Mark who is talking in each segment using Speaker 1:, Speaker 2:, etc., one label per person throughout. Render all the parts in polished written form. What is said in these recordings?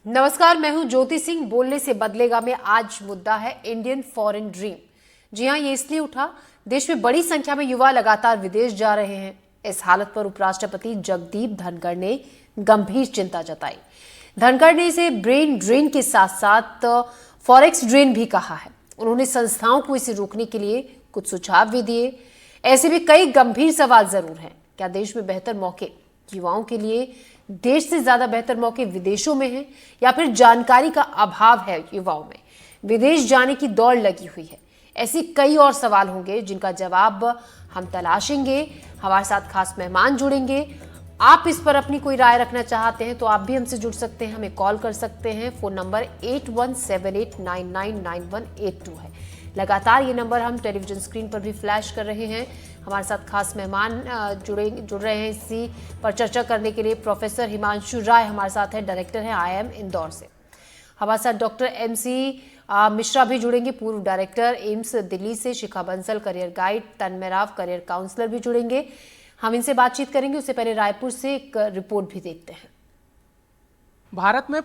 Speaker 1: नमस्कार, मैं हूं ज्योति सिंह। बोलने से बदलेगा में आज मुद्दा है इंडियन फॉरेन ड्रीम। जी हां, ये इसलिए उठा, देश में बड़ी संख्या में युवा लगातार विदेश जा रहे हैं। इस हालत पर उपराष्ट्रपति जगदीप धनखड़ ने गंभीर चिंता जताई। धनखड़ ने इसे ब्रेन ड्रेन के साथ साथ फॉरेक्स ड्रेन भी कहा है। उन्होंने संस्थाओं को इसे रोकने के लिए कुछ सुझाव भी दिए। ऐसे भी कई गंभीर सवाल जरूर हैं। क्या देश में बेहतर मौके युवाओं के लिए देश से ज्यादा बेहतर मौके विदेशों में हैं, या फिर जानकारी का अभाव है युवाओं में, विदेश जाने की दौड़ लगी हुई है? ऐसी कई और सवाल होंगे जिनका जवाब हम तलाशेंगे। हमारे साथ खास मेहमान जुड़ेंगे। आप इस पर अपनी कोई राय रखना चाहते हैं तो आप भी हमसे जुड़ सकते हैं, हमें कॉल कर सकते हैं। फोन नंबर 8178999182 है। लगातार ये नंबर हम टेलीविजन स्क्रीन पर भी फ्लैश कर रहे हैं। हमारे साथ खास मेहमान जुड़ रहे हैं इसी पर चर्चा करने के लिए। प्रोफेसर हिमांशु राय हमारे साथ हैं, डायरेक्टर हैं IIM इंदौर से। हमारे साथ डॉक्टर MC मिश्रा भी जुड़ेंगे, पूर्व डायरेक्टर एम्स दिल्ली से। शिखा बंसल, करियर गाइड। तन्मय राव, करियर काउंसलर भी जुड़ेंगे। हम इनसे बातचीत करेंगे। उससे पहले रायपुर से एक रिपोर्ट भी देखते हैं।
Speaker 2: भारत में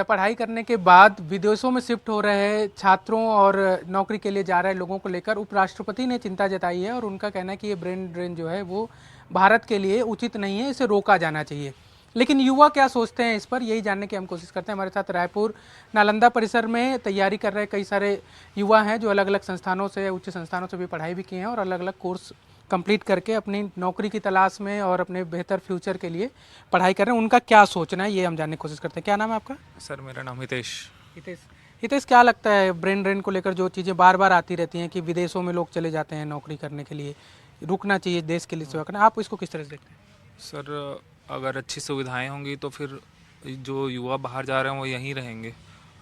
Speaker 2: पढ़ाई करने के बाद विदेशों में शिफ्ट हो रहे छात्रों और नौकरी के लिए जा रहे लोगों को लेकर उपराष्ट्रपति ने चिंता जताई है और उनका कहना है कि ये ब्रेन ड्रेन जो है वो भारत के लिए उचित नहीं है, इसे रोका जाना चाहिए। लेकिन युवा क्या सोचते हैं इस पर, यही जानने की हम कोशिश करते हैं। हमारे साथ रायपुर नालंदा परिसर में तैयारी कर रहे कई सारे युवा हैं जो अलग अलग संस्थानों से, उच्च संस्थानों से भी पढ़ाई भी किए हैं और अलग अलग कोर्स कंप्लीट करके अपनी नौकरी की तलाश में और अपने बेहतर फ्यूचर के लिए पढ़ाई कर रहे हैं। उनका क्या सोचना है ये हम जानने की कोशिश करते हैं। क्या नाम है आपका?
Speaker 3: सर मेरा नाम हितेश।
Speaker 2: हितेश, क्या लगता है ब्रेन ड्रेन को लेकर जो चीज़ें बार बार आती रहती हैं कि विदेशों में लोग चले जाते हैं नौकरी करने के लिए, रुकना चाहिए देश के लिए सेवा करना, आप इसको किस तरह से देखते हैं?
Speaker 3: सर अगर अच्छी सुविधाएं होंगी तो फिर जो युवा बाहर जा रहे हैं वो यहीं रहेंगे।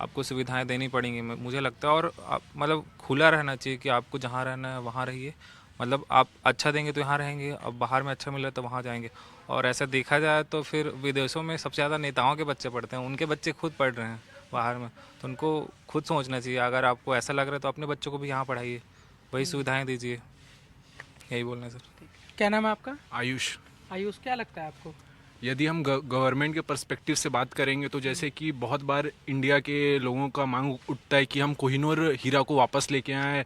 Speaker 3: आपको सुविधाएं देनी पड़ेंगी मुझे लगता है। और मतलब खुला रहना चाहिए कि आपको जहाँ रहना है वहाँ रहिए। मतलब आप अच्छा देंगे तो यहाँ रहेंगे, अब बाहर में अच्छा मिले तो वहाँ जाएंगे। और ऐसा देखा जाए तो फिर विदेशों में सबसे ज़्यादा नेताओं के बच्चे पढ़ते हैं, उनके बच्चे खुद पढ़ रहे हैं बाहर में। तो उनको खुद सोचना चाहिए। अगर आपको ऐसा लग रहा है तो अपने बच्चों को भी यहाँ पढ़ाइए, वही सुविधाएँ दीजिए। यही बोलना है सर।
Speaker 2: क्या नाम है आपका?
Speaker 4: आयुष।
Speaker 2: आयुष, क्या लगता है आपको?
Speaker 4: यदि हम गवर्नमेंट के पर्सपेक्टिव से बात करेंगे तो जैसे कि बहुत बार इंडिया के लोगों का मांग उठता है कि हम कोहिनूर हीरा को वापस लेके आए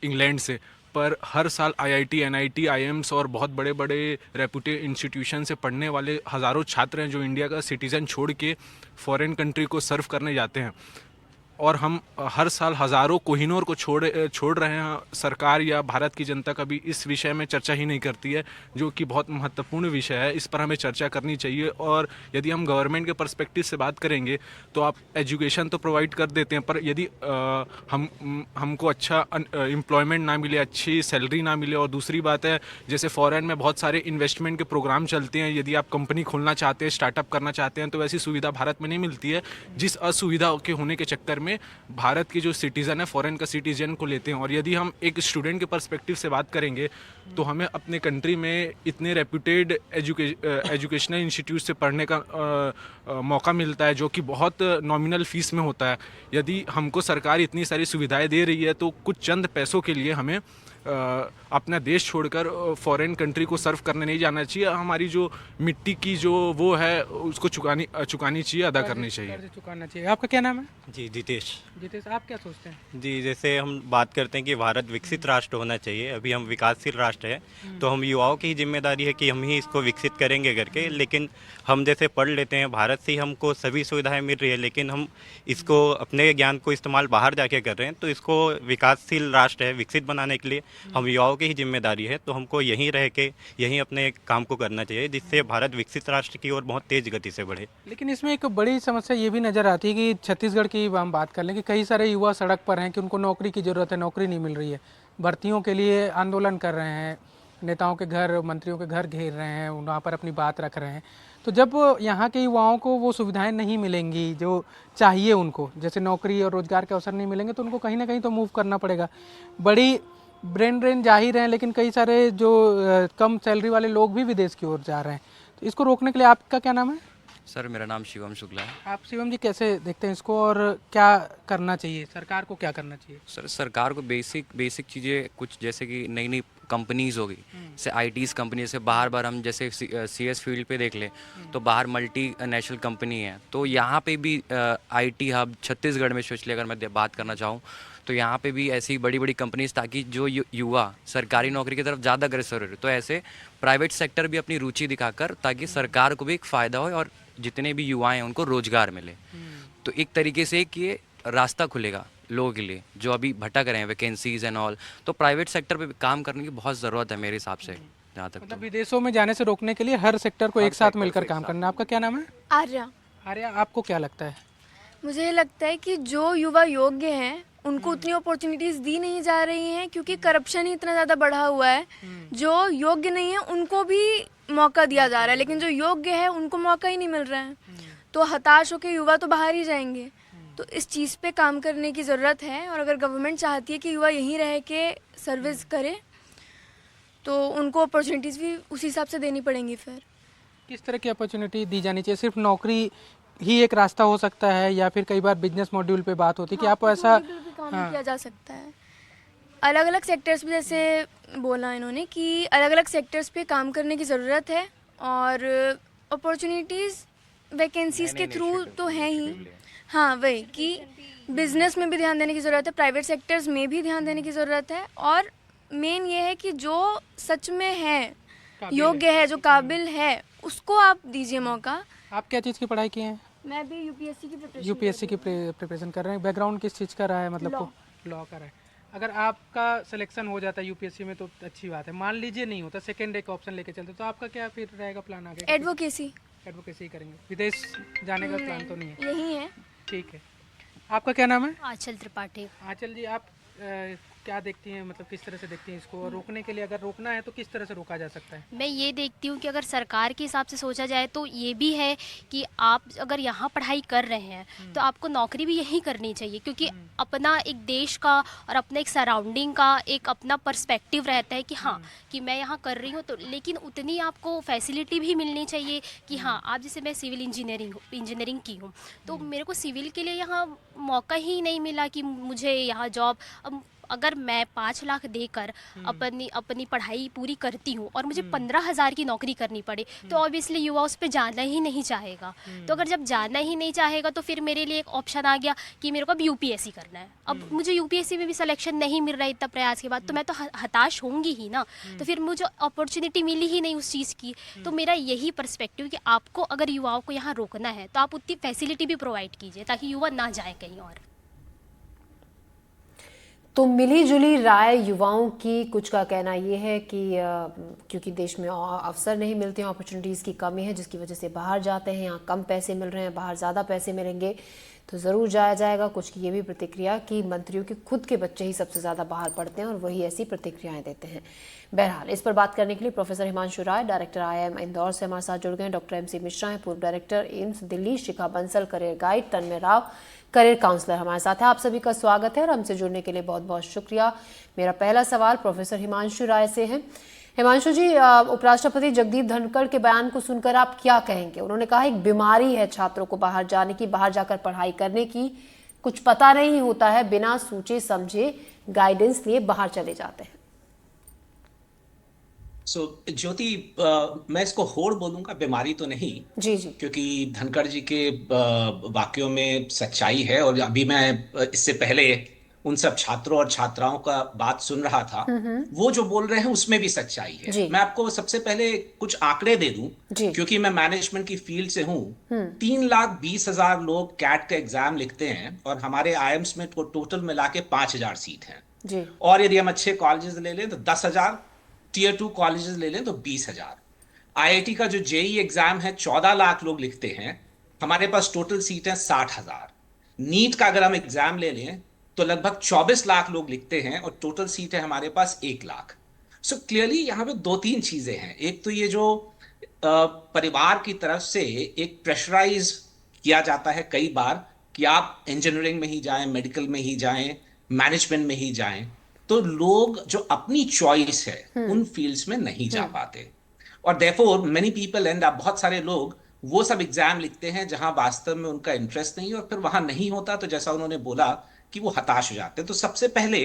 Speaker 4: इंग्लैंड से। पर हर साल IIT, NIT, IIMs और बहुत बड़े बड़े रेपुटेड इंस्टीट्यूशन से पढ़ने वाले हज़ारों छात्र हैं जो इंडिया का सिटीज़न छोड़ के फॉरेन कंट्री को सर्व करने जाते हैं। और हम हर साल हज़ारों कोहिनूर को छोड़ रहे हैं। सरकार या भारत की जनता कभी इस विषय में चर्चा ही नहीं करती है, जो कि बहुत महत्वपूर्ण विषय है। इस पर हमें चर्चा करनी चाहिए। और यदि हम गवर्नमेंट के पर्सपेक्टिव से बात करेंगे तो आप एजुकेशन तो प्रोवाइड कर देते हैं, पर यदि हमको अच्छा एम्प्लॉयमेंट ना मिले, अच्छी सैलरी ना मिले, और दूसरी बात है जैसे फ़ॉरेन में बहुत सारे इन्वेस्टमेंट के प्रोग्राम चलते हैं, यदि आप कंपनी खोलना चाहते हैं, स्टार्टअप करना चाहते हैं, तो वैसी सुविधा भारत में नहीं मिलती है। जिस असुविधा के होने के चक्कर में भारत के जो सिटीजन है फॉरेन का सिटीजन को लेते हैं। और यदि हम एक स्टूडेंट के पर्सपेक्टिव से बात करेंगे तो हमें अपने कंट्री में इतने रेप्यूटेड एजुकेशनल इंस्टीट्यूट से पढ़ने का मौका मिलता है जो कि बहुत नॉमिनल फीस में होता है। यदि हमको सरकार इतनी सारी सुविधाएं दे रही है तो कुछ चंद पैसों के लिए हमें अपना देश छोड़कर फॉरेन कंट्री को सर्व करने नहीं जाना चाहिए। हमारी जो मिट्टी की जो वो है उसको चुकानी चाहिए, अदा करनी चाहिए।
Speaker 2: चुकाना चाहिए। आपका क्या नाम है?
Speaker 5: जी जितेश।
Speaker 2: जितेश, आप क्या सोचते हैं?
Speaker 5: जी, जैसे हम बात करते हैं कि भारत विकसित राष्ट्र होना चाहिए, अभी हम विकासशील राष्ट्र है, तो हम युवाओं की ही जिम्मेदारी है कि हम ही इसको विकसित करेंगे करके। लेकिन हम जैसे पढ़ लेते हैं, भारत से ही हमको सभी सुविधाएं मिल रही है, लेकिन हम इसको अपने ज्ञान को इस्तेमाल बाहर जाके कर रहे हैं। तो इसको विकासशील राष्ट्र है, विकसित बनाने के लिए हम युवाओं की ही जिम्मेदारी है। तो हमको यहीं रह के यहीं अपने काम को करना चाहिए, जिससे भारत विकसित राष्ट्र की ओर बहुत तेज गति से बढ़े।
Speaker 2: लेकिन इसमें एक बड़ी समस्या ये भी नज़र आती है कि छत्तीसगढ़ की हम बात कर लें कि कई सारे युवा सड़क पर हैं कि उनको नौकरी की ज़रूरत है, नौकरी नहीं मिल रही है, भर्तियों के लिए आंदोलन कर रहे हैं, नेताओं के घर, मंत्रियों के घर घेर रहे हैं, वहाँ पर अपनी बात रख रहे हैं। तो जब यहाँ के युवाओं को वो सुविधाएं नहीं मिलेंगी जो चाहिए उनको, जैसे नौकरी और रोजगार के अवसर नहीं मिलेंगे, तो उनको कहीं ना कहीं तो मूव करना पड़ेगा। बड़ी ब्रेन ड्रेन जाहिर हैं, लेकिन कई सारे जो कम सैलरी वाले लोग भी विदेश की ओर जा रहे हैं। तो इसको रोकने के लिए आपका क्या नाम है?
Speaker 6: सर मेरा नाम शिवम शुक्ला है।
Speaker 2: आप शिवम जी कैसे देखते हैं इसको और क्या करना चाहिए, सरकार को क्या करना चाहिए?
Speaker 6: सर सरकार को बेसिक चीज़ें कुछ जैसे कि नई नई कंपनीज़ होगी, जैसे आईटीज़ कंपनी, जैसे बाहर बार हम जैसे सीएस फील्ड पे देख लें तो बाहर मल्टी नेशनल कंपनी है, तो यहाँ पे भी आईटी हब छत्तीसगढ़ में स्पेशली अगर मैं बात करना चाहूँ तो यहाँ पे भी ऐसी बड़ी बड़ी कंपनीज, ताकि जो युवा सरकारी नौकरी की तरफ ज़्यादा अग्रसर हो रहे, तो ऐसे प्राइवेट सेक्टर भी अपनी रुचि दिखाकर, ताकि सरकार को भी एक फ़ायदा हो और जितने भी युवा हैं उनको रोज़गार मिले। तो एक तरीके से एक ये रास्ता खुलेगा लोगों के लिए जो अभी भटक रहे हैं वैकेंसीज एंड ऑल। तो प्राइवेट सेक्टर पे काम करने की बहुत ज़रूरत है मेरे हिसाब से, जहाँ तक
Speaker 2: मतलब विदेशों में जाने से रोकने के लिए हर सेक्टर को एक साथ मिलकर काम करना। आपका क्या नाम है?
Speaker 7: आर्या।
Speaker 2: आर्या, आपको क्या लगता है?
Speaker 7: मुझे ये लगता है कि जो युवा योग्य हैं उनको उतनी अपॉर्चुनिटीज़ दी नहीं जा रही हैं, क्योंकि करप्शन ही इतना ज़्यादा बढ़ा हुआ है। जो योग्य नहीं है उनको भी मौका दिया जा रहा है, लेकिन जो योग्य है उनको मौका ही नहीं मिल रहा है। तो हताश होकर युवा तो बाहर ही जाएंगे। तो इस चीज़ पे काम करने की ज़रूरत है, और अगर गवर्नमेंट चाहती है कि युवा यहीं रह के सर्विस करे तो उनको अपॉर्चुनिटीज़ भी उसी हिसाब से देनी पड़ेंगी। फिर
Speaker 2: किस तरह की अपॉर्चुनिटी दी जानी चाहिए? सिर्फ नौकरी ही एक रास्ता हो सकता है या फिर कई बार बिजनेस मॉड्यूल पे बात होती है कि आप ऐसा
Speaker 7: भी काम किया जा सकता है। अलग अलग सेक्टर्स पे, जैसे बोला इन्होंने कि अलग अलग सेक्टर्स पे काम करने की ज़रूरत है, और अपॉर्चुनिटीज़ वैकेंसीज के थ्रू तो है ही। हाँ, वही कि बिजनेस में भी ध्यान देने की ज़रूरत है, प्राइवेट सेक्टर्स में भी ध्यान देने की ज़रूरत है, और मेन ये है कि जो सच में है, योग्य है, जो काबिल है, उसको आप दीजिए मौका।
Speaker 2: आप क्या चीज़ की पढ़ाई की है?
Speaker 7: मैं भी यूपीएससी की
Speaker 2: प्रिपरेशन कर रहे हैं। बैकग्राउंड किस चीज़ का रहा है? मतलब लॉ का रहा है। अगर आपका सिलेक्शन हो जाता है यूपीएससी में तो अच्छी बात है। मान लीजिए नहीं होता, सेकंड एक ऑप्शन लेके चलते, तो आपका क्या फिर रहेगा प्लान आगे?
Speaker 7: एडवोकेसी।
Speaker 2: एडवोकेसी करेंगे। विदेश जाने का प्लान तो नहीं है?
Speaker 7: यही है।
Speaker 2: ठीक है। आपका क्या नाम है?
Speaker 8: आंचल त्रिपाठी।
Speaker 2: आंचल जी, आप क्या देखती हैं, मतलब किस तरह से देखती हैं इसको? और रोकने के लिए अगर रोकना है तो किस तरह से रोका जा सकता है?
Speaker 8: मैं ये देखती हूँ कि अगर सरकार के हिसाब से सोचा जाए तो ये भी है कि आप अगर यहाँ पढ़ाई कर रहे हैं तो आपको नौकरी भी यहीं करनी चाहिए, क्योंकि अपना एक देश का और अपने एक सराउंडिंग का एक अपना पर्सपेक्टिव रहता है कि हाँ कि मैं यहाँ कर रही हूँ, तो लेकिन उतनी आपको फैसिलिटी भी मिलनी चाहिए कि हाँ, आप जैसे मैं सिविल इंजीनियरिंग की हूँ, तो मेरे को सिविल के लिए यहाँ मौका ही नहीं मिला कि मुझे यहाँ जॉब। अब अगर मैं 5 लाख देकर अपनी पढ़ाई पूरी करती हूँ और मुझे 15,000 की नौकरी करनी पड़े, तो ऑब्वियसली युवा उस पर जाना ही नहीं चाहेगा। तो अगर जब जाना ही नहीं चाहेगा तो फिर मेरे लिए एक ऑप्शन आ गया कि मेरे को अब यूपीएससी करना है। अब मुझे यूपीएससी में भी सिलेक्शन नहीं मिल रहा है इतना प्रयास के बाद, तो मैं तो हताश होंगी ही ना। तो फिर मुझे अपॉर्चुनिटी मिली ही नहीं उस चीज़ की। तो मेरा यही पर्सपेक्टिव कि आपको अगर युवाओं को यहाँ रोकना है तो आप उतनी फैसिलिटी भी प्रोवाइड कीजिए ताकि युवा ना जाए कहीं और।
Speaker 1: तो मिली जुली राय युवाओं की। कुछ का कहना ये है कि क्योंकि देश में अवसर नहीं मिलते हैं, अपॉर्चुनिटीज़ की कमी है, जिसकी वजह से बाहर जाते हैं। यहाँ कम पैसे मिल रहे हैं, बाहर ज़्यादा पैसे मिलेंगे तो ज़रूर जाया जाएगा। कुछ की ये भी प्रतिक्रिया कि मंत्रियों के खुद के बच्चे ही सबसे ज़्यादा बाहर पढ़ते हैं और वही ऐसी प्रतिक्रियाएं देते हैं। बहरहाल, इस पर बात करने के लिए प्रोफेसर हिमांशु राय, डायरेक्टर IIM इंदौर से हमारे साथ जुड़ गए। डॉक्टर MC मिश्रा हैं, पूर्व डायरेक्टर एम्स दिल्ली। शिखा बंसल, करियर गाइड। तन्मय राव, करियर काउंसलर हमारे साथ है। आप सभी का स्वागत है और हमसे जुड़ने के लिए बहुत बहुत शुक्रिया। मेरा पहला सवाल प्रोफेसर हिमांशु राय से है। हिमांशु जी, उपराष्ट्रपति जगदीप धनखड़ के बयान को सुनकर आप क्या कहेंगे? उन्होंने कहा एक बीमारी है छात्रों को बाहर जाने की, बाहर जाकर पढ़ाई करने की, कुछ पता नहीं होता है, बिना सोचे समझे गाइडेंस लिए बाहर चले जाते हैं।
Speaker 9: ज्योति, मैं इसको होड़ बोलूंगा, बीमारी तो नहीं।
Speaker 1: जी,
Speaker 9: क्योंकि धनखड़ जी के वाक्यों में सच्चाई है। और अभी मैं इससे पहले उन सब छात्रों और छात्राओं का बात सुन रहा था, वो जो बोल रहे हैं उसमें भी सच्चाई है। मैं आपको सबसे पहले कुछ आंकड़े दे दूं, क्योंकि मैं मैनेजमेंट की फील्ड से हूं। 3,20,000 लोग कैट का एग्जाम लिखते हैं और हमारे IIMs में टोटल मिला के 5,000 सीट हैं। और यदि हम अच्छे कॉलेजेस ले लें तो 10,000, Tier 2 कॉलेजेस ले लें तो 20,000। IIT का जो JEE एग्जाम है 14 लाख लोग लिखते हैं, हमारे पास टोटल सीट है 60,000। नीट का अगर हम एग्जाम ले लें तो लगभग 24 लाख लोग लिखते हैं और टोटल सीट है हमारे पास 1 लाख। सो क्लियरली यहाँ पे 2-3 चीजें हैं। एक तो ये जो परिवार की तरफ से एक प्रेशराइज किया जाता है कई बार कि आप इंजीनियरिंग में ही जाएं, मेडिकल में ही जाएं, मैनेजमेंट में ही जाएं, तो लोग जो अपनी चॉइस है उन फील्ड्स में नहीं जा पाते। और देयरफॉर मेनी पीपल एंड बहुत सारे लोग वो सब एग्जाम लिखते हैं जहां वास्तव में उनका इंटरेस्ट नहीं है, और फिर वहां नहीं होता तो जैसा उन्होंने बोला कि वो हताश हो जाते हैं। तो सबसे पहले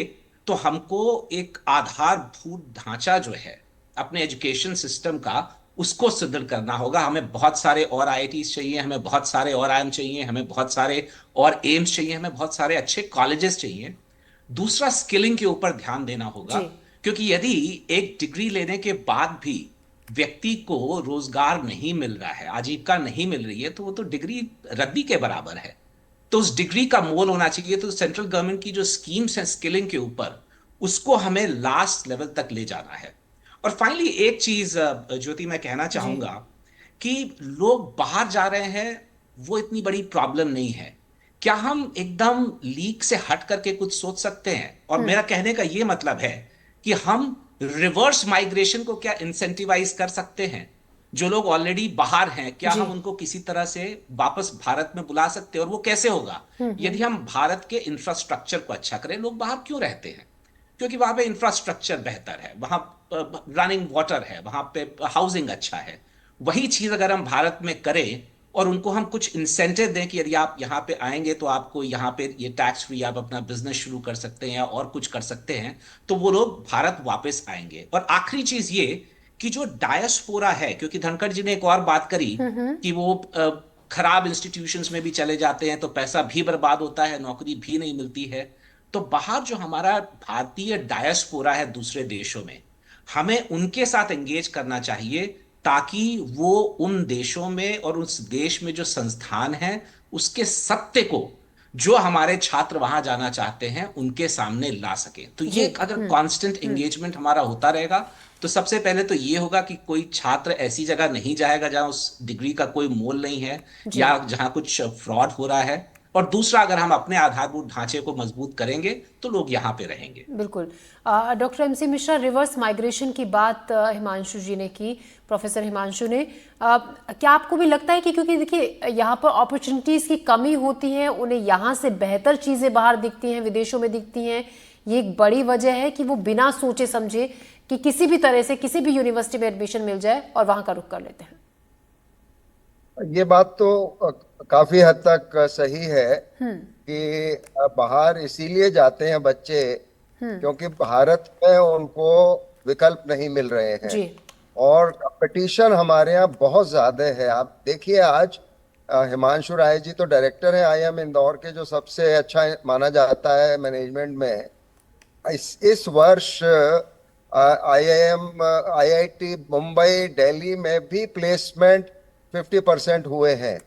Speaker 9: तो हमको एक आधारभूत ढांचा जो है अपने एजुकेशन सिस्टम का, उसको सुदृढ़ करना होगा। हमें बहुत सारे और आईआईटीज चाहिए, हमें बहुत सारे और आईएम चाहिए, हमें बहुत सारे और एम्स चाहिए, हमें बहुत सारे अच्छे कॉलेजेस चाहिए। दूसरा, स्किलिंग के ऊपर ध्यान देना होगा,
Speaker 1: जी।
Speaker 9: क्योंकि यदि एक डिग्री लेने के बाद भी व्यक्ति को रोजगार नहीं मिल रहा है, आजीविका नहीं मिल रही है, तो वो तो डिग्री रद्दी के बराबर है। तो उस डिग्री का मोल होना चाहिए। तो सेंट्रल गवर्नमेंट की जो स्कीम्स हैं स्किलिंग के ऊपर, उसको हमें लास्ट लेवल तक ले जाना है। और फाइनली एक चीज ज्योति मैं कहना चाहूंगा कि लोग बाहर जा रहे हैं, वो इतनी बड़ी प्रॉब्लम नहीं है। क्या हम एकदम लीक से हट करके कुछ सोच सकते हैं? और मेरा कहने का ये मतलब है कि हम रिवर्स माइग्रेशन को क्या इंसेंटिवाइज कर सकते हैं? जो लोग ऑलरेडी बाहर हैं, क्या हम उनको किसी तरह से वापस भारत में बुला सकते हैं? और वो कैसे होगा? यदि हम भारत के इंफ्रास्ट्रक्चर को अच्छा करें। लोग बाहर क्यों रहते हैं? क्योंकि वहां पे इंफ्रास्ट्रक्चर बेहतर है, वहां रनिंग वाटर है, वहां पे हाउसिंग अच्छा है। वही चीज अगर हम भारत में करें और उनको हम कुछ इंसेंटिव दें कि यदि आप यहाँ पे आएंगे तो आपको यहाँ पे ये टैक्स फ्री आप अपना बिजनेस शुरू कर सकते हैं या और कुछ कर सकते हैं, तो वो लोग भारत वापस आएंगे। और आखिरी चीज ये कि जो डायस्पोरा है, क्योंकि धनखड़ जी ने एक और बात करी कि वो खराब इंस्टीट्यूशंस में भी चले जाते हैं तो पैसा भी बर्बाद होता है, नौकरी भी नहीं मिलती है। तो बाहर जो हमारा भारतीय डायस्पोरा है दूसरे देशों में, हमें उनके साथ एंगेज करना चाहिए, ताकि वो उन देशों में और उस देश में जो संस्थान हैं उसके सत्य को, जो हमारे छात्र वहां जाना चाहते हैं, उनके सामने ला सके। तो ये अगर कांस्टेंट एंगेजमेंट हमारा होता रहेगा, तो सबसे पहले तो ये होगा कि कोई छात्र ऐसी जगह नहीं जाएगा जहां उस डिग्री का कोई मोल नहीं है या जहां कुछ फ्रॉड हो रहा है। और दूसरा, अगर हम अपने आधारभूत ढांचे को मजबूत करेंगे तो लोग यहाँ पे रहेंगे।
Speaker 1: बिल्कुल। Doctor MC Mishra, reverse migration की बात हिमांशु जी ने की, प्रोफेसर हिमांशु ने, क्या आपको भी लगता है कि क्योंकि देखिए यहाँ पर अपॉर्चुनिटीज़ की कमी होती है, उन्हें यहाँ से बेहतर चीज़ें बाहर दिखती हैं, विदेशों में दिखती हैं, ये एक बड़ी वजह है कि वो बिना सोचे समझे कि किसी भी तरह से किसी भी यूनिवर्सिटी में एडमिशन मिल जाए और वहाँ का रुख कर लेते हैं?
Speaker 10: ये बात तो काफी हद तक सही है कि बाहर इसीलिए जाते हैं बच्चे क्योंकि भारत में उनको विकल्प नहीं मिल रहे हैं
Speaker 1: जी।
Speaker 10: और कंपटीशन हमारे यहाँ बहुत ज्यादा है। आप देखिए आज हिमांशु राय जी तो डायरेक्टर है आईआईएम इंदौर के, जो सबसे अच्छा माना जाता है मैनेजमेंट में। इस वर्ष आईआईटी मुंबई, दिल्ली में भी प्लेसमेंट 50% हुए हैं।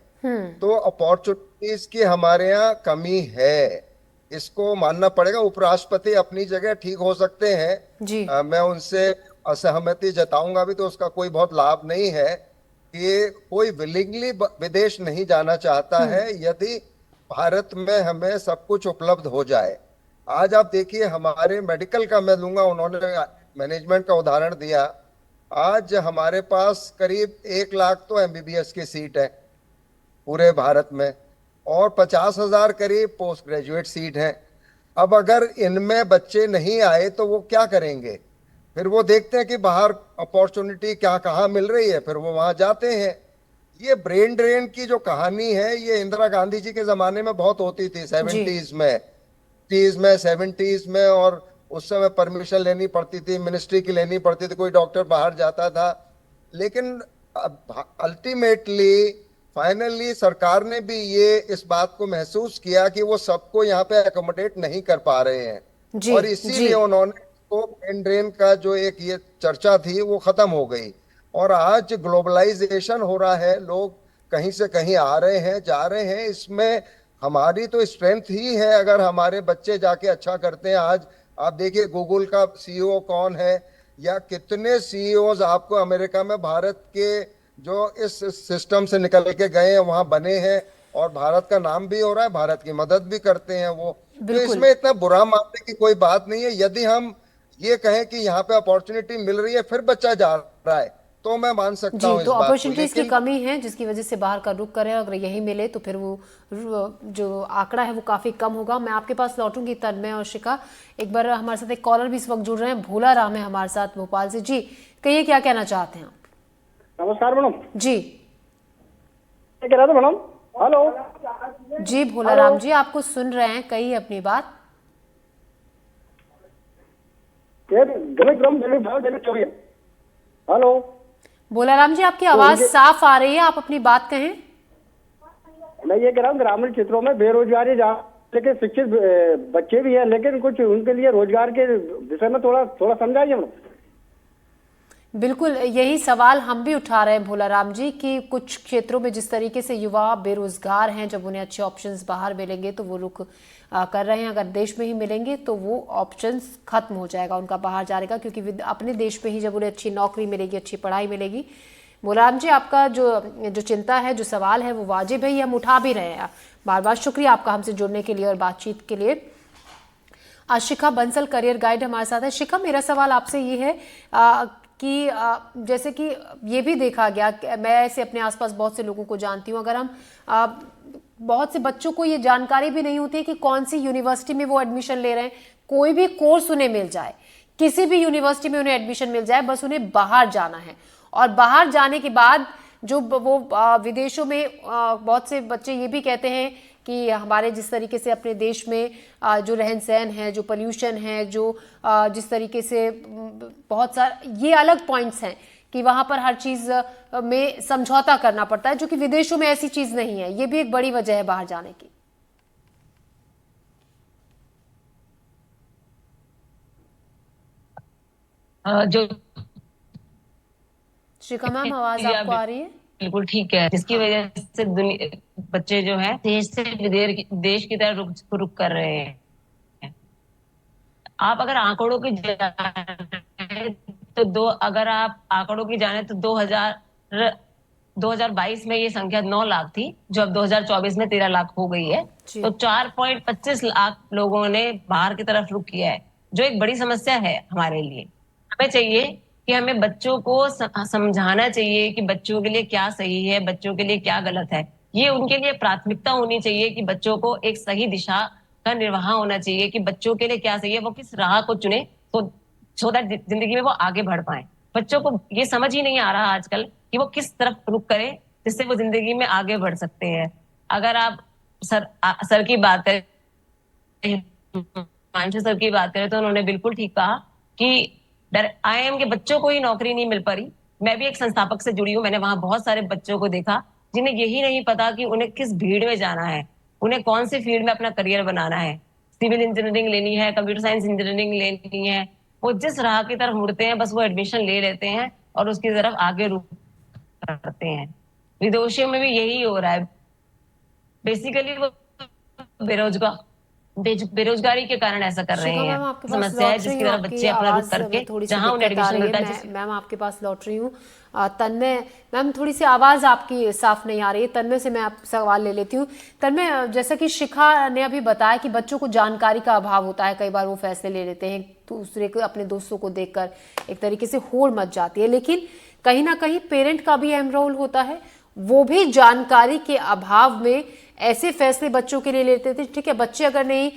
Speaker 10: तो अपॉर्चुनिटीज की हमारे यहाँ कमी है, इसको मानना पड़ेगा। उपराष्ट्रपति अपनी जगह ठीक हो सकते हैं,
Speaker 1: जी।
Speaker 10: मैं उनसे असहमति जताऊंगा भी तो उसका कोई बहुत लाभ नहीं है कि कोई विलिंगली विदेश नहीं जाना चाहता है यदि भारत में हमें सब कुछ उपलब्ध हो जाए। आज आप देखिए हमारे मेडिकल का मैं लूंगा, उन्होंने मैनेजमेंट का उदाहरण दिया। आज हमारे पास करीब 1 लाख तो एमबीबीएस की सीट है पूरे भारत में और 50,000 करीब पोस्ट ग्रेजुएट सीट है। अब अगर इनमें बच्चे नहीं आए तो वो क्या करेंगे? फिर वो देखते हैं कि बाहर अपॉर्चुनिटी क्या कहाँ मिल रही है, फिर वो वहां जाते हैं। ये ब्रेन ड्रेन की जो कहानी है ये इंदिरा गांधी जी के जमाने में बहुत होती थी, 70s में, 70s में, और उस समय परमिशन लेनी पड़ती थी, मिनिस्ट्री की लेनी पड़ती थी, कोई डॉक्टर बाहर जाता था। लेकिन अल्टीमेटली फाइनली सरकार ने भी ये इस बात को महसूस किया कि वो सबको यहाँ पे अकोमोडेट नहीं कर पा रहे हैं और इसीलिए उन्होंने तो ब्रेन ड्रेन का जो एक ये चर्चा थी वो खत्म हो गई। और आज ग्लोबलाइजेशन हो रहा है, लोग कहीं से कहीं आ रहे हैं, जा रहे हैं। इसमें हमारी तो स्ट्रेंथ ही है अगर हमारे बच्चे जाके अच्छा करते हैं। आज आप देखिए गूगल का सीईओ कौन है या कितने सीईओज आपको अमेरिका में भारत के जो इस सिस्टम से निकल के गए हैं वहां बने हैं और भारत का नाम भी हो रहा है, भारत की मदद भी करते हैं वो। तो इसमें इतना बुरा मानने की कोई बात नहीं है। यदि हम ये कहें कि यहाँ पे अपॉर्चुनिटी मिल रही है फिर बच्चा जा रहा है तो मैं मान सकता हूँ।
Speaker 1: तो अपॉर्चुनिटीज की कमी है जिसकी वजह से बाहर का रुख करें, अगर यही मिले तो फिर वो जो आंकड़ा है वो काफी कम होगा। मैं आपके पास लौटूंगी तन्मय और शिखा। एक बार हमारे साथ एक कॉलर भी इस वक्त जुड़ रहे हैं, भोला राम है हमारे साथ भोपाल से। जी कहिए, क्या कहना चाहते हैं आप?
Speaker 11: नमस्कार मैडम
Speaker 1: जी।
Speaker 11: क्या कह रहा था मैडम? हेलो
Speaker 1: जी भोला राम जी, आपको सुन रहे हैं, कहिए अपनी बात।
Speaker 11: हेलो,
Speaker 1: भोलाराम जी, आपकी आवाज साफ आ रही है, आप अपनी बात कहें।
Speaker 11: मैं ये कह रहा हूँ ग्रामीण क्षेत्रों में बेरोजगारी जहाँ, लेकिन शिक्षित बच्चे भी हैं, लेकिन कुछ उनके लिए रोजगार के विषय में थोड़ा थोड़ा समझाइए।
Speaker 1: बिल्कुल, यही सवाल हम भी उठा रहे हैं भोलाराम जी कि कुछ क्षेत्रों में जिस तरीके से युवा बेरोजगार हैं, जब उन्हें अच्छे ऑप्शंस बाहर मिलेंगे तो वो रुख कर रहे हैं, अगर देश में ही मिलेंगे तो वो ऑप्शंस खत्म हो जाएगा उनका बाहर जाने का, क्योंकि अपने देश में ही जब उन्हें अच्छी नौकरी मिलेगी, अच्छी पढ़ाई मिलेगी। भोलाराम जी, आपका जो चिंता है, जो सवाल है, वो वाजिब है, ये हम उठा भी रहे हैं। बार बार शुक्रिया आपका हमसे जुड़ने के लिए और बातचीत के लिए। आज शिखा बंसल करियर गाइड हमारे साथ है। शिखा, मेरा सवाल आपसे ये है कि जैसे कि ये भी देखा गया, मैं ऐसे अपने आसपास बहुत से लोगों को जानती हूँ, अगर हम बहुत से बच्चों को ये जानकारी भी नहीं होती है कि कौन सी यूनिवर्सिटी में वो एडमिशन ले रहे हैं। कोई भी कोर्स उन्हें मिल जाए, किसी भी यूनिवर्सिटी में उन्हें एडमिशन मिल जाए, बस उन्हें बाहर जाना है। और बाहर जाने के बाद जो वो विदेशों में बहुत से बच्चे ये भी कहते हैं कि हमारे जिस तरीके से अपने देश में जो रहन सहन है, जो पोल्यूशन है, जो जिस तरीके से बहुत सारे ये अलग पॉइंट्स हैं कि वहाँ पर हर चीज़ में समझौता करना पड़ता है, जो कि विदेशों में ऐसी चीज़ नहीं है। ये भी एक बड़ी वजह है बाहर जाने की।
Speaker 12: जो
Speaker 1: श्रीका मैम, आवाज आपको आ रही है?
Speaker 12: बिल्कुल ठीक है, जिसकी वजह से बच्चे जो है देश से देश की तरफ रुख कर रहे हैं। आप अगर आंकड़ों की जाने तो अगर आप आंकड़ों की जाने तो 2022 में ये संख्या 9 लाख थी, जो अब 2024 में 13 लाख हो गई है। तो 4.25 लाख लोगों ने बाहर की तरफ रुख किया है, जो एक बड़ी समस्या है हमारे लिए। हमें चाहिए कि हमें बच्चों को समझाना चाहिए कि बच्चों के लिए क्या सही है, बच्चों के लिए क्या गलत है। ये उनके लिए प्राथमिकता होनी चाहिए कि बच्चों को एक सही दिशा का निर्वाह होना चाहिए कि बच्चों के लिए क्या सही है, वो किस राह को चुने सो दैट जिंदगी में वो आगे बढ़ पाए। बच्चों को ये समझ ही नहीं आ रहा आजकल कि वो किस तरफ रुख करें जिससे वो जिंदगी में आगे बढ़ सकते हैं। अगर आप सर की बात करें, हिमांशु सर की बात करें, तो उन्होंने बिल्कुल ठीक कहा कि IIM के बच्चों को ही नौकरी नहीं मिल पा रही। मैं भी एक संस्थापक से जुड़ी हूँ, मैंने वहां बहुत सारे बच्चों को देखा जिन्हें यही नहीं पता कि उन्हें किस भीड़ में जाना है, उन्हें कौन से फील्ड में अपना करियर बनाना है। सिविल इंजीनियरिंग लेनी है, कंप्यूटर साइंस इंजीनियरिंग लेनी है, वो जिस राह की तरफ मुड़ते हैं बस वो एडमिशन ले लेते हैं और उसकी तरफ आगे रुख करते हैं। विदेशों में भी यही हो रहा है। बेसिकली वो बेरोजगारी के कारण ऐसा कर रहे हैं। समस्या है जिसकी तरफ बच्चे अपना रुख करके जहां उन्हें एडमिशन मिलता है।
Speaker 1: मैम, आपके पास लौट रही हूँ। तन्मय मैम, थोड़ी सी आवाज़ आपकी साफ नहीं आ रही है। तन्मय से मैं आप सवाल ले लेती हूँ। तन्मय, जैसा कि शिखा ने अभी बताया कि बच्चों को जानकारी का अभाव होता है, कई बार वो फैसले ले लेते हैं दूसरे को, अपने दोस्तों को देखकर एक तरीके से होड़ मच जाती है, लेकिन कहीं ना कहीं पेरेंट का भी अहम रोल होता है। वो भी जानकारी के अभाव में ऐसे फैसले बच्चों के लिए लेते थे। ठीक है, बच्चे अगर नहीं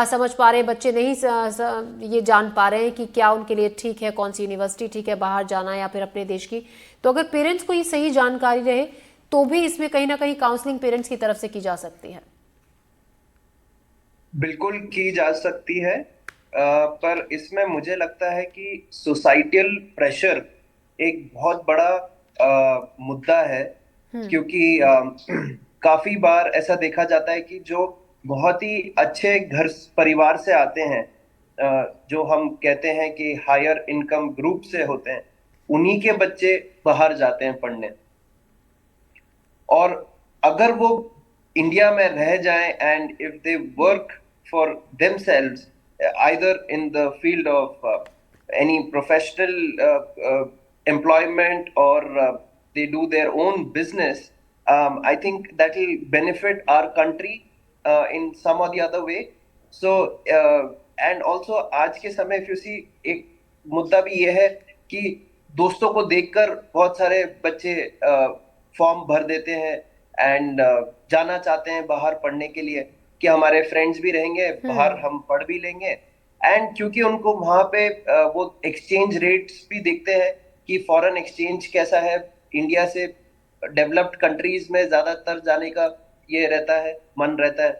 Speaker 1: समझ पा रहे, बच्चे नहीं ये जान पा रहे हैं कि क्या उनके लिए ठीक है, कौन सी यूनिवर्सिटी ठीक है, बाहर जाना या फिर अपने देश की, तो अगर पेरेंट्स को ये सही जानकारी रहे तो भी इसमें कहीं ना कहीं काउंसलिंग पेरेंट्स की तरफ से की जा सकती है।
Speaker 13: बिल्कुल की जा सकती है, पर इसमें मुझे लगता है कि सोसाइटल प्रेशर एक बहुत बड़ा मुद्दा है, क्योंकि काफी बार ऐसा देखा जाता है कि जो बहुत ही अच्छे घर परिवार से आते हैं, जो हम कहते हैं कि हायर इनकम ग्रुप से होते हैं, उन्हीं के बच्चे बाहर जाते हैं पढ़ने। और अगर वो इंडिया में रह जाएं and if they work for themselves either in the field of any professional employment और they do their own business, I think that will benefit our country in some or the other way. So and also आज के समय if you see, एक मुद्दा भी ये है कि दोस्तों को देखकर बहुत सारे बच्चे फॉर्म भर देते हैं एंड जाना चाहते हैं बाहर पढ़ने के लिए कि हमारे फ्रेंड्स भी रहेंगे बाहर, हम पढ़ भी लेंगे। एंड क्योंकि उनको वहां पे वो एक्सचेंज रेट्स भी देखते हैं कि फॉरेन एक्सचेंज कैसा है, इंडिया से डेवलप्ड कंट्रीज में ज्यादातर जाने का ये रहता है, मन रहता है,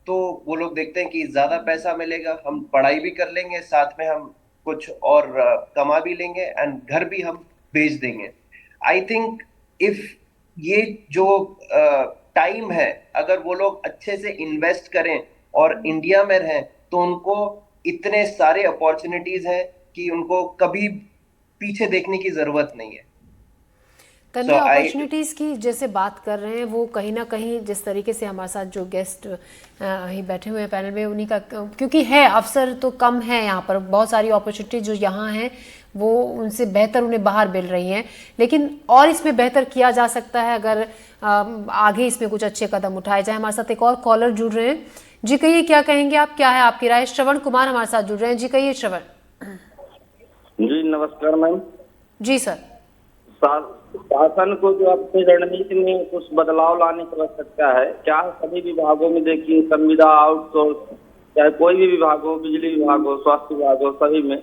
Speaker 13: तो वो लोग देखते हैं कि ज्यादा पैसा मिलेगा, हम पढ़ाई भी कर लेंगे, साथ में हम कुछ और कमा भी लेंगे एंड घर भी हम भेज देंगे। आई थिंक इफ ये जो टाइम है अगर वो लोग अच्छे से इन्वेस्ट करें और इंडिया में रहें तो उनको इतने सारे अपॉर्चुनिटीज हैं कि उनको कभी पीछे देखने की जरूरत नहीं है।
Speaker 1: तन्वी, अपॉर्चुनिटीज़ की जैसे बात कर रहे हैं वो कहीं ना कहीं जिस तरीके से हमारे साथ जो गेस्ट ही बैठे हुए हैं पैनल में उन्हीं का, क्योंकि है अवसर तो कम है यहाँ पर, बहुत सारी अपॉर्चुनिटी जो यहाँ हैं वो उनसे बेहतर उन्हें बाहर मिल रही हैं, लेकिन और इसमें बेहतर किया जा सकता है अगर आगे इसमें कुछ अच्छे कदम उठाए जाए। हमारे साथ एक और कॉलर जुड़ रहे हैं। जी कहिए, क्या कहेंगे आप, क्या है आपकी राय? श्रवण कुमार हमारे साथ जुड़ रहे हैं। जी कहिए श्रवण।
Speaker 14: जी नमस्कार मैम।
Speaker 1: जी सर।
Speaker 14: शासन को जो अपनी रणनीति में कुछ बदलाव लाने की आवश्यकता है। क्या सभी विभागों में देखिए, संविदा, आउटसोर्स, चाहे कोई भी विभाग हो, बिजली विभाग हो, स्वास्थ्य विभाग हो, सभी में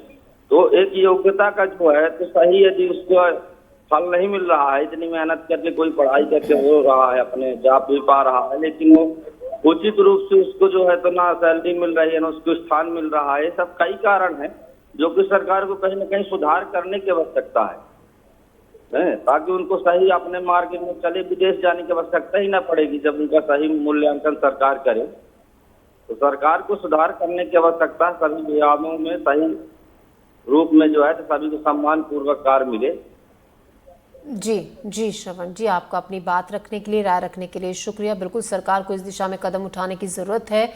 Speaker 14: तो एक योग्यता का जो है तो सही, यदि उसको फल नहीं मिल रहा है, इतनी मेहनत करके कोई पढ़ाई करके हो रहा है, अपने जॉब भी पा रहा है, लेकिन वो उचित रूप से उसको जो है तो ना सैलरी मिल रही है ना उसको स्थान मिल रहा है। ये सब कई कारण है जो कि सरकार को कहीं ना कहीं सुधार करने की आवश्यकता है ताकि उनको सही अपने मार्ग में चले, विदेश जाने की आवश्यकता ही ना पड़ेगी। जब उनका सही मूल्यांकन सरकार करे तो सरकार को सुधार करने की आवश्यकता सभी विभागों में सही रूप में जो है तो सभी को सम्मान पूर्वक कार्य मिले।
Speaker 1: जी श्रवण जी, आपका अपनी बात रखने के लिए, राय रखने के लिए शुक्रिया। बिल्कुल सरकार को इस दिशा में कदम उठाने की ज़रूरत है।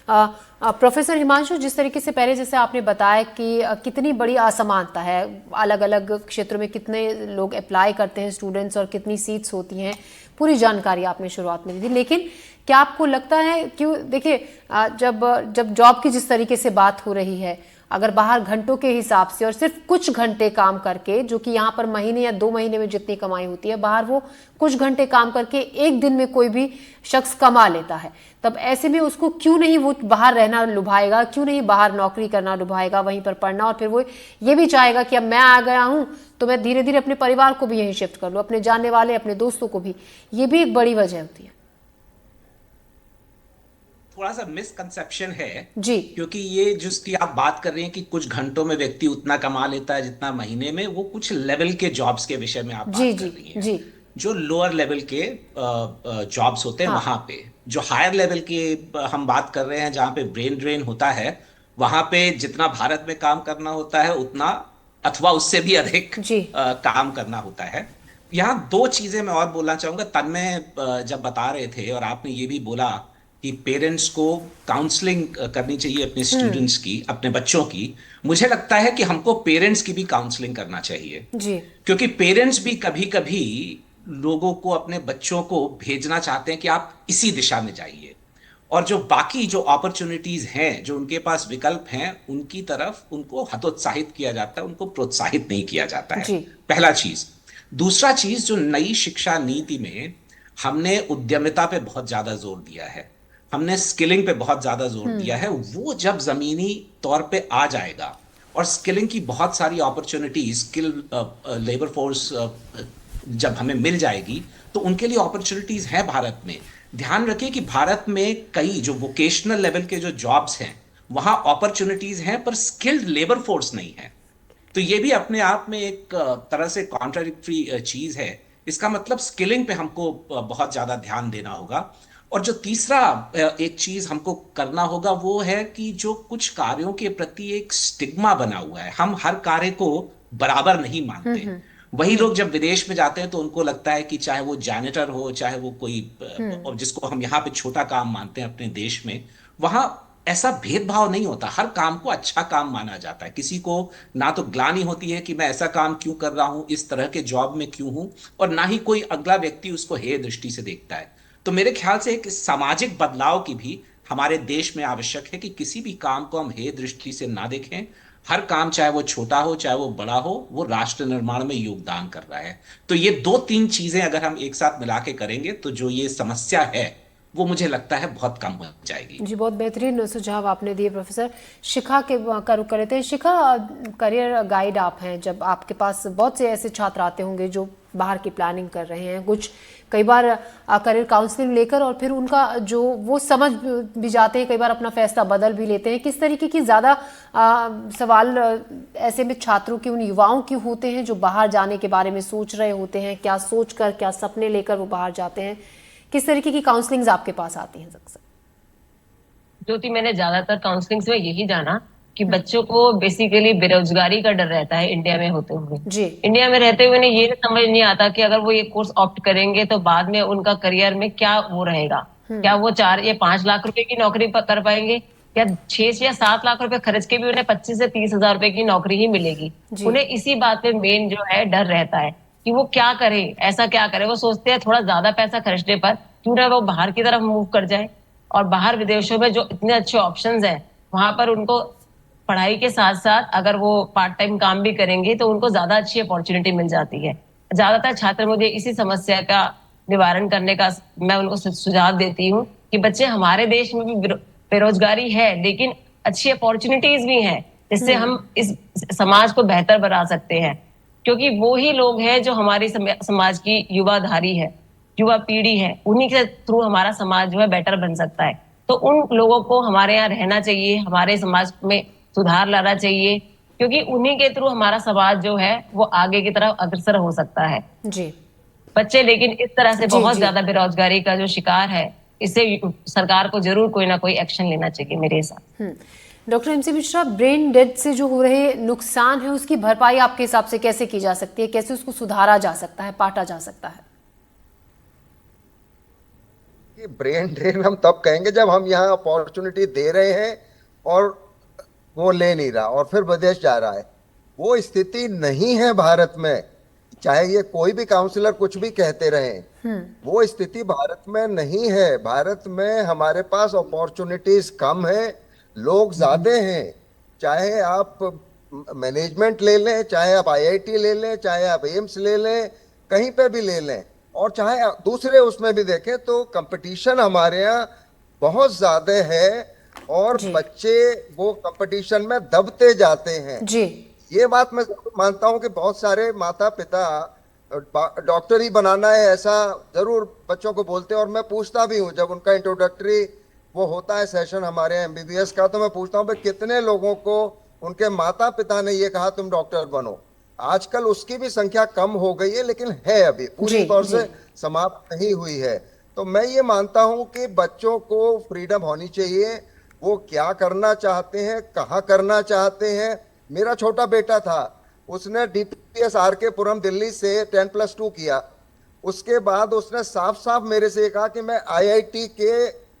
Speaker 1: प्रोफेसर हिमांशु, जिस तरीके से पहले जैसे आपने बताया कि कितनी बड़ी असमानता है, अलग अलग क्षेत्रों में कितने लोग अप्लाई करते हैं स्टूडेंट्स और कितनी सीट्स होती हैं, पूरी जानकारी आपने शुरुआत में दी थी, लेकिन क्या आपको लगता है कि देखिए जब जॉब की जिस तरीके से बात हो रही है, अगर बाहर घंटों के हिसाब से और सिर्फ कुछ घंटे काम करके, जो कि यहाँ पर महीने या 2 महीने में जितनी कमाई होती है, बाहर वो कुछ घंटे काम करके एक दिन में कोई भी शख्स कमा लेता है, तब ऐसे में उसको क्यों नहीं वो बाहर रहना लुभाएगा, क्यों नहीं बाहर नौकरी करना लुभाएगा, वहीं पर पढ़ना, और फिर वो ये भी चाहेगा कि अब मैं आ गया हूँ तो मैं धीरे धीरे अपने परिवार को भी यहीं शिफ्ट कर लूँ, अपने जानने वाले अपने दोस्तों को भी। ये भी एक बड़ी वजह होती है।
Speaker 9: थोड़ा सा मिसकंसेप्शन है
Speaker 1: जी,
Speaker 9: क्योंकि ये जिसकी आप बात कर रहे हैं कि कुछ घंटों में व्यक्ति उतना कमा लेता है जितना महीने में, वो कुछ लेवल के जॉब्स के विषय में आप बात कर रही हैं।
Speaker 1: जी,
Speaker 9: जो लोअर लेवल के जॉब्स होते हैं वहां पे, जो हायर लेवल के हम बात कर रहे हैं जहां पे ब्रेन ड्रेन होता है, वहां पे जितना भारत में काम करना होता है उतना अथवा उससे भी अधिक काम करना होता है। यहाँ 2 चीजें मैं और बोलना चाहूंगा। तन्मय जब बता रहे थे और आपने ये भी बोला कि पेरेंट्स को काउंसलिंग करनी चाहिए अपने स्टूडेंट्स की, अपने बच्चों की, मुझे लगता है कि हमको पेरेंट्स की भी काउंसलिंग करना चाहिए
Speaker 1: जी,
Speaker 9: क्योंकि पेरेंट्स भी कभी कभी लोगों को, अपने बच्चों को भेजना चाहते हैं कि आप इसी दिशा में जाइए, और जो बाकी जो अपॉर्चुनिटीज हैं, जो उनके पास विकल्प हैं, उनकी तरफ उनको हतोत्साहित किया जाता है, उनको प्रोत्साहित नहीं किया जाता है। पहला चीज। दूसरा चीज, जो नई शिक्षा नीति में हमने उद्यमिता पे बहुत ज्यादा जोर दिया है, हमने स्किलिंग पे बहुत ज्यादा जोर दिया है, वो जब जमीनी तौर पे आ जाएगा और स्किलिंग की बहुत सारी अपॉर्चुनिटी, स्किल लेबर फोर्स जब हमें मिल जाएगी तो उनके लिए अपॉर्चुनिटीज हैं भारत में। ध्यान रखिए कि भारत में कई जो वोकेशनल लेवल के जो जॉब्स हैं वहां अपॉर्चुनिटीज हैं पर स्किल्ड लेबर फोर्स नहीं है। तो ये भी अपने आप में एक तरह से कॉन्ट्राडिक्टरी चीज है। इसका मतलब स्किलिंग पे हमको बहुत ज्यादा ध्यान देना होगा। और जो तीसरा एक चीज हमको करना होगा वो है कि जो कुछ कार्यों के प्रति एक स्टिग्मा बना हुआ है, हम हर कार्य को बराबर नहीं मानते। वही लोग जब विदेश में जाते हैं तो उनको लगता है कि चाहे वो जैनिटर हो, चाहे वो कोई और जिसको हम यहाँ पे छोटा काम मानते हैं अपने देश में, वहां ऐसा भेदभाव नहीं होता, हर काम को अच्छा काम माना जाता है। किसी को ना तो ग्लानि होती है कि मैं ऐसा काम क्यों कर रहा हूं, इस तरह के जॉब में क्यों हूं, और ना ही कोई अगला व्यक्ति उसको हेय दृष्टि से देखता है। तो मेरे ख्याल से एक सामाजिक बदलाव की भी हमारे देश में आवश्यक है कि किसी भी काम को हम हेय दृष्टि से ना देखें। हर काम, चाहे वो छोटा हो चाहे वो बड़ा हो, वो राष्ट्र निर्माण में योगदान कर रहा है। तो ये 2-3 चीजें अगर हम एक साथ मिला के करेंगे तो जो ये समस्या है वो मुझे लगता है बहुत कम हो जाएगी।
Speaker 1: जी, बहुत बेहतरीन सुझाव आपने दिए प्रोफेसर। शिखा का रुख कर लेते हैं। शिखा, करियर गाइड आप हैं, जब आपके पास बहुत से ऐसे छात्र आते होंगे जो बाहर की प्लानिंग कर रहे हैं, कुछ कई बार करियर काउंसलिंग लेकर और फिर उनका जो वो समझ भी जाते हैं, कई बार अपना फैसला बदल भी लेते हैं। किस तरीके की ज़्यादा सवाल ऐसे में छात्रों के, उन युवाओं के होते हैं जो बाहर जाने के बारे में सोच रहे होते हैं, क्या सोचकर, क्या सपने लेकर वो बाहर जाते हैं? किस तरीके की काउंसलिंग्स आपके पास आती हैं अक्सर?
Speaker 12: ज्योति, मैंने ज्यादातर काउंसलिंग्स में यही जाना कि बच्चों को बेसिकली बेरोजगारी का डर रहता है इंडिया में होते हुए।
Speaker 1: जी।
Speaker 12: इंडिया में रहते हुए ये समझ नहीं आता कि अगर वो ये कोर्स ऑप्ट करेंगे तो बाद में उनका करियर में क्या वो रहेगा। क्या वो 4 या 5 लाख रुपए की नौकरी कर पाएंगे, या 6 या 7 लाख रुपए खर्च के भी उन्हें 25 से 30 हजार रुपए की नौकरी ही मिलेगी। उन्हें इसी बात पे मेन जो है डर रहता है कि वो क्या करे, ऐसा क्या करे। वो सोचते हैं थोड़ा ज्यादा पैसा खर्चने पर क्यों ना वो बाहर की तरफ मूव कर जाए, और बाहर विदेशों में जो इतने अच्छे ऑप्शंस हैं वहां पर उनको पढ़ाई के साथ साथ अगर वो पार्ट टाइम काम भी करेंगे तो उनको ज्यादा अच्छी अपॉर्चुनिटी मिल जाती है। ज्यादातर छात्र मुझे इसी समस्या का निवारण करने का मैं उनको सुझाव देती हूँ कि बच्चे, हमारे देश में भी बेरोजगारी है लेकिन अच्छी अपॉर्चुनिटीज भी हैं जिससे हम इस समाज को बेहतर बना सकते हैं, क्योंकि वो ही लोग हैं जो हमारी समाज की युवाधारी है, युवा पीढ़ी है। उन्हीं के थ्रू हमारा समाज जो है बेटर बन सकता है। तो उन लोगों को हमारे यहाँ रहना चाहिए, हमारे समाज में सुधार लाना चाहिए, क्योंकि उन्हीं के थ्रू हमारा समाज जो है वो आगे की तरफ अग्रसर हो सकता है।
Speaker 1: जी।
Speaker 12: बच्चे लेकिन इस तरह से बहुत ज्यादा बेरोजगारी का जो शिकार है, इससे सरकार को जरूर कोई ना कोई एक्शन लेना चाहिए मेरे हिसाब।
Speaker 1: Doctor MC Mishra, brain dead से जो हो रहे नुकसान है उसकी भरपाई आपके हिसाब से कैसे की जा सकती है, कैसे उसको सुधारा जा सकता है, पाटा जा सकता है?
Speaker 10: ये ब्रेन ड्रेन हम तब कहेंगे जब हम यहाँ अपॉर्चुनिटी दे रहे हैं और वो ले नहीं रहा और फिर विदेश जा रहा है। वो स्थिति नहीं है भारत में, चाहे ये कोई भी काउंसलर कुछ भी कहते रहे, वो स्थिति भारत में नहीं है। भारत में हमारे पास अपॉर्चुनिटीज कम है, लोग ज्यादा हैं। चाहे आप मैनेजमेंट ले लें, चाहे आप आईआईटी ले लें, चाहे आप एम्स ले लें, कहीं पे भी ले लें, और चाहे दूसरे उसमें भी देखें तो कंपटीशन हमारे यहाँ बहुत ज्यादा है और बच्चे वो कंपटीशन में दबते जाते हैं।
Speaker 1: जी।
Speaker 10: ये बात मैं मानता हूं कि बहुत सारे माता पिता डॉक्टर ही बनाना है ऐसा जरूर बच्चों को बोलते हैं, और मैं पूछता भी हूं जब उनका इंट्रोडक्टरी वो होता है सेशन हमारे एमबीबीएस का, तो मैं पूछता हूं भाई कितने लोगों को उनके माता पिता ने ये कहा तुम डॉक्टर बनो। आजकल उसकी भी संख्या कम हो गई है, लेकिन है अभी पूरी तौर से समाप्त नहीं हुई है। तो मैं ये मानता हूं कि बच्चों को फ्रीडम होनी चाहिए, वो क्या करना चाहते हैं, कहाँ करना चाहते हैं। मेरा छोटा बेटा था, उसने डीपीएस आरके पुरम दिल्ली से 10+2 किया। उसके बाद उसने साफ साफ मेरे से कहा कि मैं आईआईटी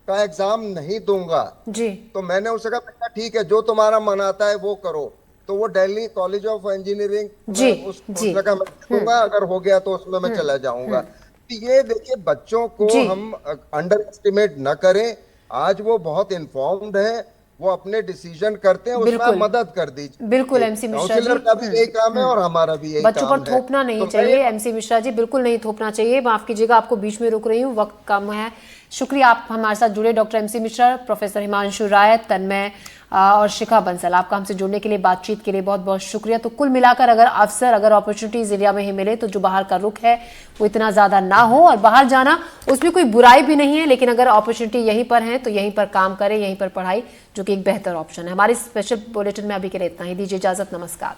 Speaker 10: का एग्जाम नहीं दूंगा।
Speaker 1: जी।
Speaker 10: तो मैंने उससे कहा बेटा ठीक है, जो तुम्हारा मन आता है वो करो। तो वो दिल्ली कॉलेज ऑफ इंजीनियरिंग उसने कहा मैं दूंगा, अगर हो गया तो उसमें मैं चला जाऊंगा। ये देखिए, बच्चों को हम अंडर एस्टिमेट न करें। आज वो बहुत इन्फॉर्म्ड है, वो अपने डिसीजन करते हैं, उसमें मदद कर दीजिए।
Speaker 1: बिल्कुल एमसी मिश्रा जी,
Speaker 10: का भी यही काम है और हमारा भी यही काम है।
Speaker 1: बच्चों पर थोपना नहीं चाहिए एमसी मिश्रा जी, बिल्कुल नहीं थोपना चाहिए। माफ कीजिएगा, आपको बीच में रोक रही हूँ, वक्त कम है। शुक्रिया आप हमारे साथ जुड़े doctor MC Mishra, professor Himanshu Rai, Tanmay और शिखा बंसल, आपका हमसे जुड़ने के लिए, बातचीत के लिए बहुत बहुत शुक्रिया। तो कुल मिलाकर अगर अवसर, अगर अपॉर्चुनिटीज इंडिया में ही मिले तो जो बाहर का रुख है वो इतना ज्यादा ना हो, और बाहर जाना उसमें कोई बुराई भी नहीं है, लेकिन अगर अपॉर्चुनिटी यहीं पर है तो यहीं पर काम करें, यहीं पर पढ़ाई, जो कि एक बेहतर ऑप्शन है। हमारे स्पेशल बुलेटिन में अभी के लिए इतना ही, दीजिए इजाजत, नमस्कार।